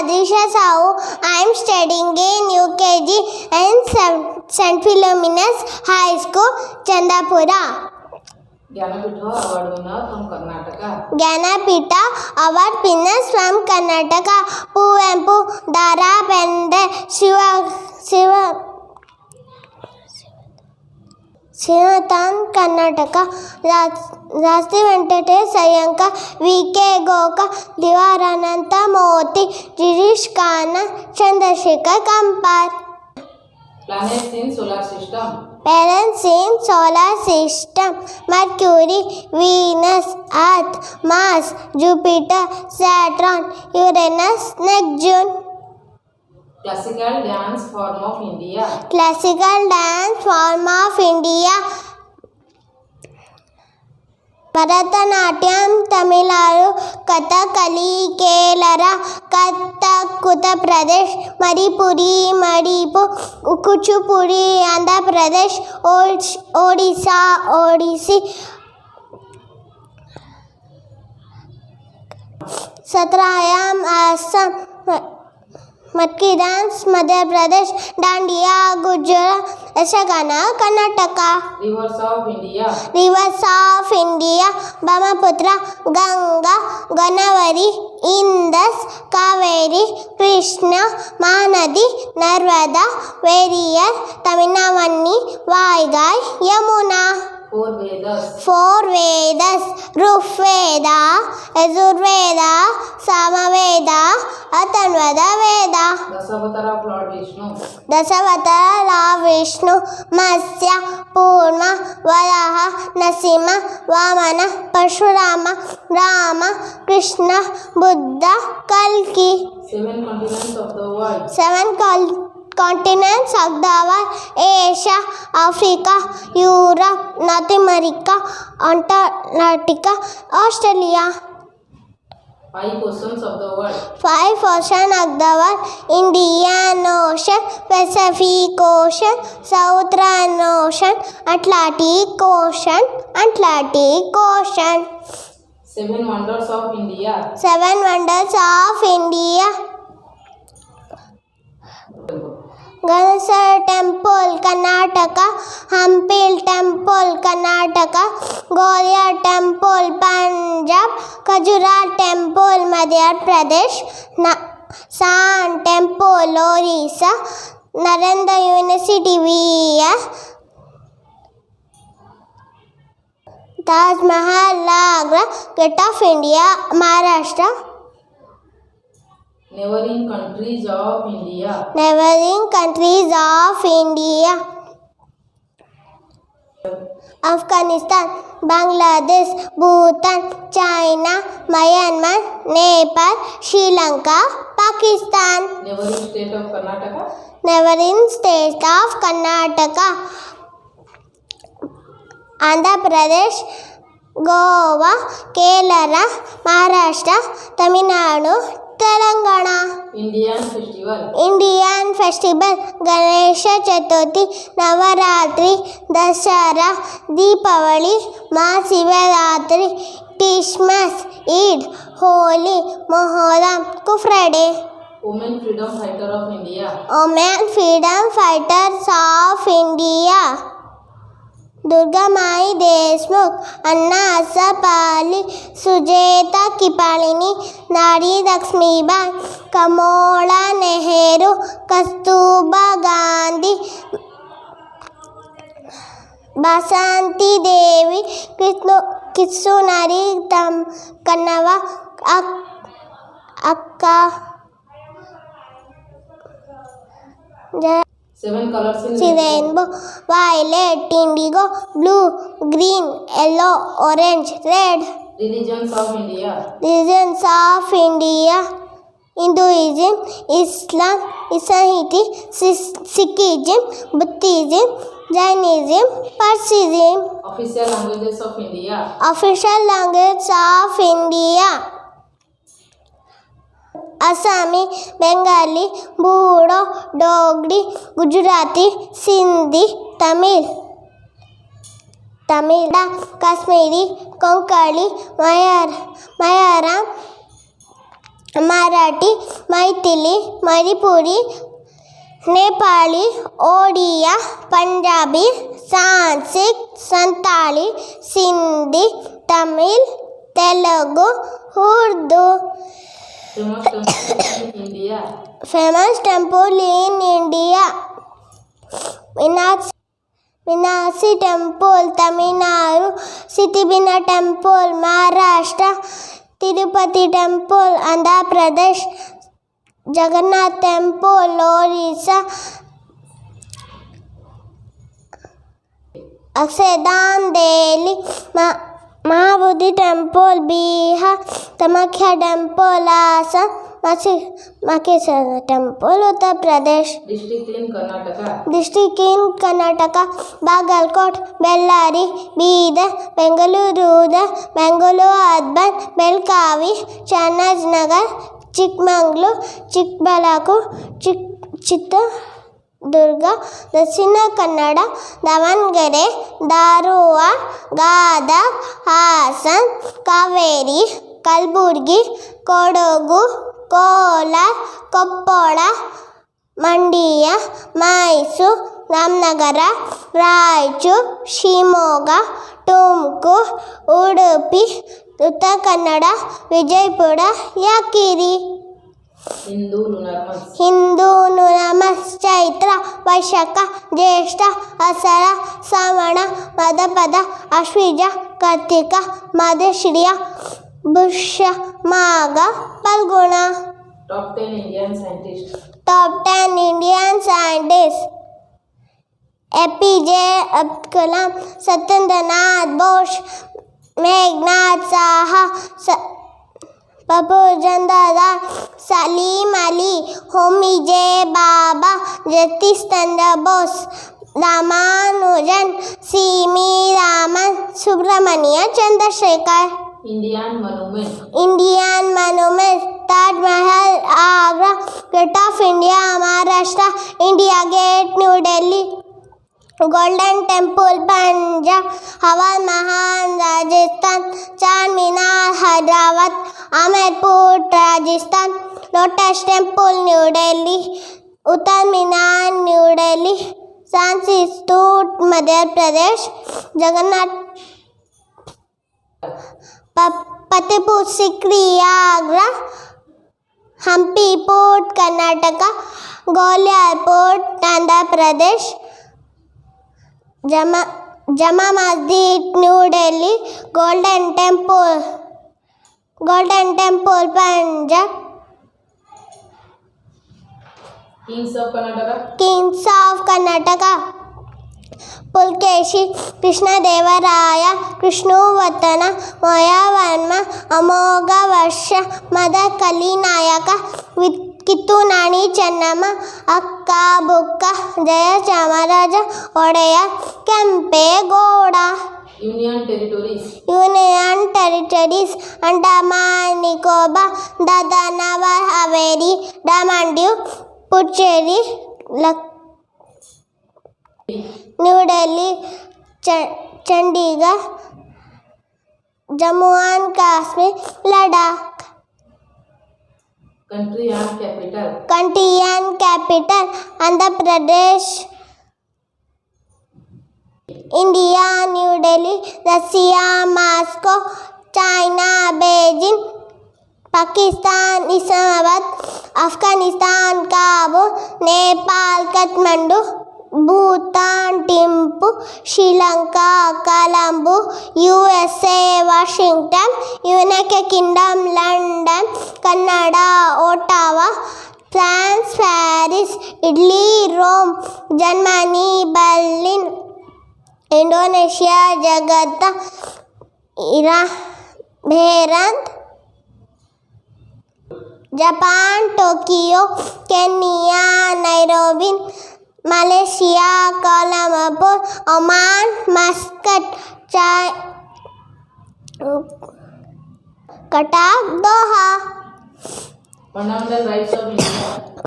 Adrisha Sahu. I am studying in UKG and St. Philomena's High School, Chandapura. Jnanapita Award winner from Karnataka. Jnanapita Award winners from Karnataka. Kuvempu, Dara Bende, Shinatan, Karnataka. Rasti Venkatesh Iyengar, V.K. Goka, Divarananta Moti, Girish Khanna, Chandrasekhar Kampar. Planets in solar system. Planets in solar system: Mercury, Venus, Earth, Mars, Jupiter, Saturn, Uranus, Neptune. Classical dance form of India. Classical dance form of India: Bharatanatyam, Tamil Nadu; Kathakali, Kerala; Kathak, Uttar Pradesh; Manipuri, Manipur; Kuchipudi, Andhra Pradesh; Odisha, Odissi; Satrayam, Assam; Matki dance, Madhya Pradesh; Dandiya, Gujarat; Yashagana, Karnataka. Rivers of India. Rivers of India: Brahmaputra, Ganga, Godavari, Indus, Kaveri, Krishna, Mahanadi, Narmada, Variyar, Tamimani, Vaigai, Yamuna. Four Vedas. Four Vedas: Rigveda, Yajurveda, Samaveda, Atharvaveda Veda. Dasavatara of Lord Vishnu. Dasavatara Lord Vishnu: Matsya, Purma, Varaha, Nasimha, Vamana, Parshurama, Rama, Krishna, Buddha, Kalki. Seven continents of the world. Seven continents of the world: Asia, Africa, Europe, North America, Antarctica, Australia. Five oceans of the world. Five oceans of the world: Indian Ocean, Pacific Ocean, Southern Ocean, Atlantic Ocean, Atlantic Ocean. Seven wonders of India. Seven wonders of India: Ganesha Temple, Karnataka; Hampi Temple, Karnataka; Gauriya Temple, Punjab; Khajuraho Temple, Madhya Pradesh; San Temple, Orissa; Narendra University, VR; Taj Mahal, Agra; Gate of India, Maharashtra. Neighboring countries of India. Neighboring countries of India: Afghanistan, Bangladesh, Bhutan, China, Myanmar, Nepal, Sri Lanka, Pakistan. Neighboring state of Karnataka. Neighboring state of Karnataka: Andhra Pradesh, Goa, Kerala, Maharashtra, Tamil Nadu, Telangana. Indian festival. Indian festival: Ganesha Chaturthi, Navaratri, Dasara, Deepavali, Mahashivratri, Christmas, Eid, Holi, Moharram, Friday. Women freedom fighter of India. Women freedom fighters of India: Durga Mai Deshmukh, Anna Asapali, Sujata Kipalini, Nari Lakshmibai, Kamala Nehru, Kasturba Gandhi, Basanti Devi, Kitsunari Kannava, Akka. Seven colors in Rainbow: violet, indigo, blue, green, yellow, orange, red. Religions of India. Religions of India: Hinduism, Islam, Sikhism, Buddhism, Jainism, Parsiism. Official languages of India. Official language of India: Assami, Bengali, Bodo, Dogri, Gujarati, Sindhi, Tamil. Kashmiri, Konkani, Malayalam, Marathi, Maithili, Manipuri, Nepali, Odia, Punjabi, Sanskrit, Santali, Sindhi, Tamil, Telugu, Urdu. Famous temple in India. Famous temple in India. Meenakshi Temple, Tamil Nadu. Siddhivinayak Temple, Maharashtra. Tirupati Temple, Andhra Pradesh. Jagannath Temple, Orissa. Akshardham, Delhi. Mahabodhi Temple, Bihar. Kamakhya Temple, Assam. Makeshwara Temple, Uttar Pradesh. District in Karnataka. District in Karnataka, Bagalkot, Bellary, Bidar, Bengaluru, Urban, Belgavi, Channagar, Chikmagalur, Chikbalagur, Chitradurga, Dakshina Kannada, Davangere, Dharwad, Gadag, Hassan, Kaveri, Kalburgi, Kodagu, Kolar, Koppala, Mandya, Mysuru, Ramanagara, Raichur, Shivamogga, Tumakuru, Udupi, Uttara Kannada, Vijayapura, Yadgir. Hindu lunar months Chaitra, Vaishakha, Jyeshtha, Ashadha, Shravana, Bhadrapada, Ashwija, Kartika, Margashira, Pushya, Magha, Phalguna. Top 10 Indian scientists. Top 10 Indian scientists. APJ Abdul Kalam, Satyendranath Bose, Meghnad Saha, Babu Jandara, Salim Ali, Homi J. Baba, Jagdish Chandra Bose, Ramanujan, C.V. Raman, Subramania Chandrasekhar. Indian monuments. Taj Mahal, Agra. Gate of India, Maharashtra. India Gate, New Delhi. Golden Temple, Punjab. Hawa Mahal, Rajasthan. Charminar, Hyderabad. Amerpur, Rajasthan. Lotus Temple, New Delhi. Uttar Minar, New Delhi. Science Institute, Madhya Pradesh. Jagannath Fatehpur Sikri, Agra. Hampi Port, Karnataka. Gwalior Port, Andhra Pradesh. Jama Masjid, New Delhi. Golden Temple, Punjab. Kings of Karnataka. Pulkeshi, Krishnadevaraya, Krishnuvardhana, Moyavarma, Amoga Varsha, Madakali Nayaka, Kittunani Channamma, Akka Bukka, Jaya Chamaraja, Odaya, Kempe Gowda. Union Territories. Andaman Nicobar, Dadra Nagar Haveri, Daman Diu, Puducherry, New Delhi, Chandigarh, Jammu and Kashmir, Ladakh. Country and capital, Andhra Pradesh. India, New Delhi, Russia, Moscow, China, Beijing, Pakistan, Islamabad, Afghanistan, Kabul, Nepal, Kathmandu, Bhutan, Thimphu, Sri Lanka, Colombo, USA, Washington, United Kingdom, London, Canada, Ottawa, France, Paris, Italy, Rome, Germany, Berlin, Indonesia, Jakarta, Iran, Bahrain, Japan, Tokyo, Kenya, Nairobi, Malaysia, Kuala Lumpur, Oman, Muscat, Qatar, Doha. Fundamental rights of India.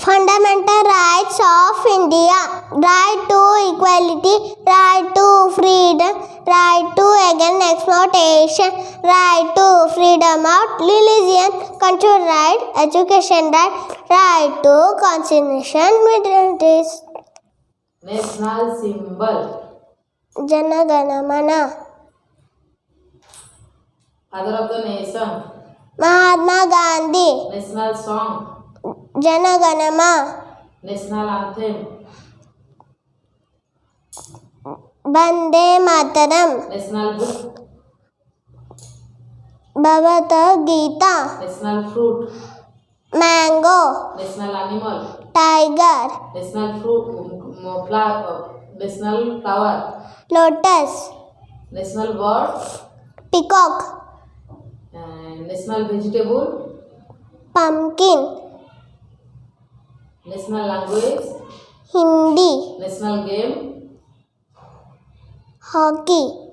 Fundamental rights of India: right to equality, right to freedom, right to against exploitation, right to freedom of religion, control right, education right, right to constitution liberties. National symbol. Jana Gana Mana. Father of the nation. Mahatma Gandhi. National song. Jana Gana Ma. National anthem. Bande Mataram. National book. Bhagavad Gita. National fruit. Mango. National animal. Tiger. National fruit. National flower. Lotus. National bird. Peacock. National vegetable. Pumpkin. National language. Hindi. National game. Hockey.